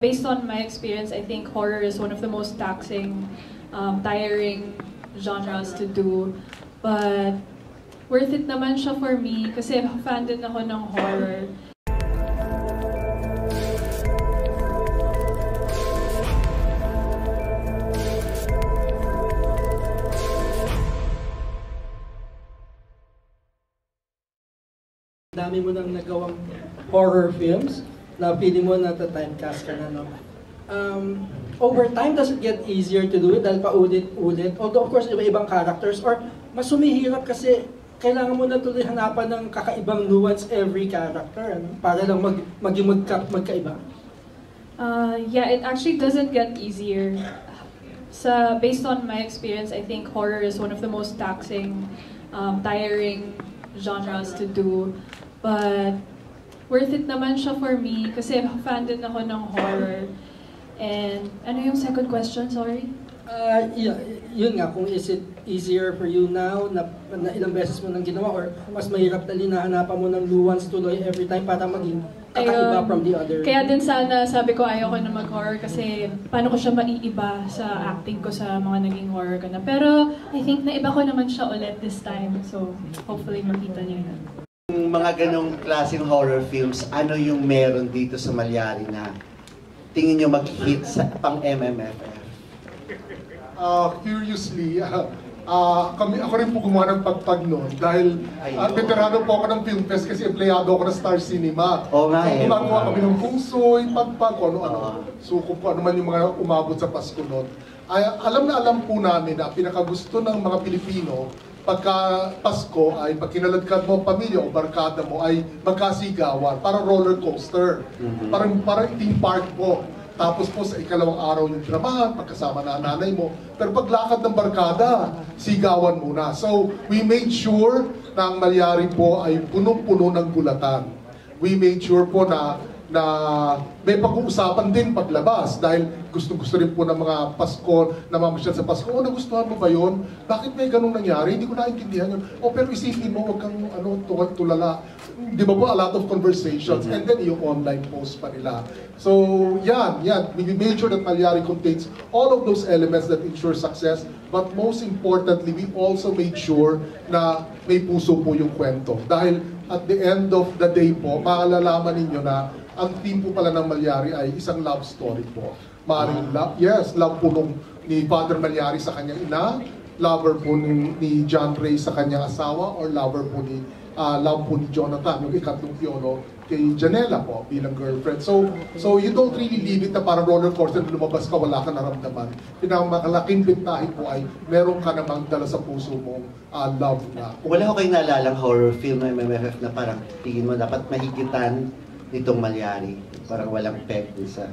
Based on my experience, I think horror is one of the most taxing, tiring genres to do. But worth it naman siya for me kasi fan din ako ng horror. Dami mo nang nagawang horror films na feeling mo na typecast ka na, no? Over time, does it get easier to do it dahil paulit-ulit? Although, of course, iba-ibang characters, or mas sumihirap kasi kailangan mo na tuloy hanapan ng kakaibang nuance every character, ano? Para lang maging magkaiba. Yeah, it actually doesn't get easier. Based on my experience, I think horror is one of the most taxing, tiring genres to do. But worth it naman siya for me kasi fan din ako ng horror. And ano yung second question, sorry? Yun nga, kung is it easier for you now na ilang beses mo nang ginawa, or mas mahirap dali na hanapan mo ng nuance tuloy every time para maging kakaiba from the other? Kaya din sana sabi ko ayoko na mag-horror kasi paano ko siya maiiba sa acting ko sa mga naging horror ko na. Pero I think na iba ko naman siya ulit this time. So hopefully makita niyo yun. Yung mga ganong klaseng horror films, ano yung meron dito sa Malyari na tingin nyo mag-hit sa pang-MMFF? Curiously, ako rin po gumawa ng pagpag noon dahil veterano po ako ng Film Fest kasi empleyado ako ng Star Cinema. Oo nga eh. Gumagawa kami ng pungsoy, pagpag, ano-ano. Suko po, ano man yung mga umabot sa Pasko noon. Alam na alam po namin na pinakagusto ng mga Pilipino pagka Pasko ay pag kinaladkad mo ang pamilya o barkada mo ay magkasigawan, parang roller coaster, parang theme park po. Tapos po sa ikalawang araw yung dramahan, pagkasama na nanay mo. Pero paglakad ng barkada, sigawan muna. So we made sure na ang Malyari po ay punong-puno ng gulatan. We made sure po na may pag-uusapan din paglabas dahil gusto rin po ng mga Pasko, namamasyal sa Pasko, nagustuhan mo ba yun? Bakit may ganung nangyari? Hindi ko naintindihan yun. Pero isipin mo, wag kang tulala. Di ba po, a lot of conversations, and then yung online post pa nila. So, yan. We made sure that Malyari contains all of those elements that ensure success, but most importantly, we also made sure na may puso po yung kwento. Dahil at the end of the day po, maalalaman ninyo na ang theme po pala ng Malyari ay isang love story po. Maring love, yes, love po ni Father Malyari sa kanyang ina, lover po ni John Ray sa kanyang asawa, or lover po love po ni Jonathan, yung ikatlong piolo, kay Janela po bilang girlfriend. So you don't really leave it na parang roller coaster, lumabas ka, wala ka naramdaman. Pinakamalaking bintahin po ay meron ka namang dala sa puso mong love na. Wala ko kayong naalalang horror film na MMFF na parang tingin mo dapat mahigitan nitong Malyari? Parang walang peg din sa...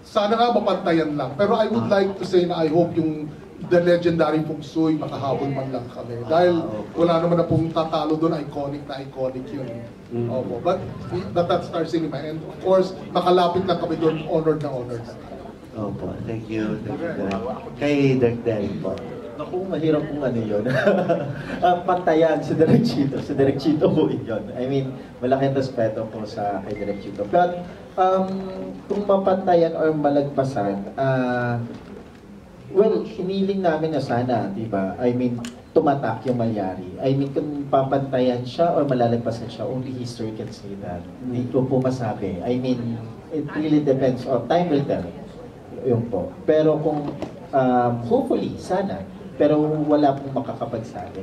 Sana nga mapantayan lang. Pero I would like to say na I hope yung The Legendary Feng Shui makahabol man lang kami. Dahil wala naman na pong tatalo doon, iconic yun. Opo. But that's Star Cinema. And of course, makalapit lang kami doon, honored na honored na. Opo, thank you. Kay Direk Derek po. Naku, mahirap kung ano yun. Pantayan si Direk Chito. Si Direk Chito po yun. I mean, malaking respeto po sa kay Direk Chito. But, kung mapantayan or malagpasan, well, hiniling namin na sana, di ba? I mean, tumatak yung Malyari. I mean, kung papantayan siya or malalagpasan siya, only history can say that. Hindi ko po masabi. I mean, it really depends on time will tell. Yun po. Pero kung, hopefully, sana, pero wala pong makakapagsabi.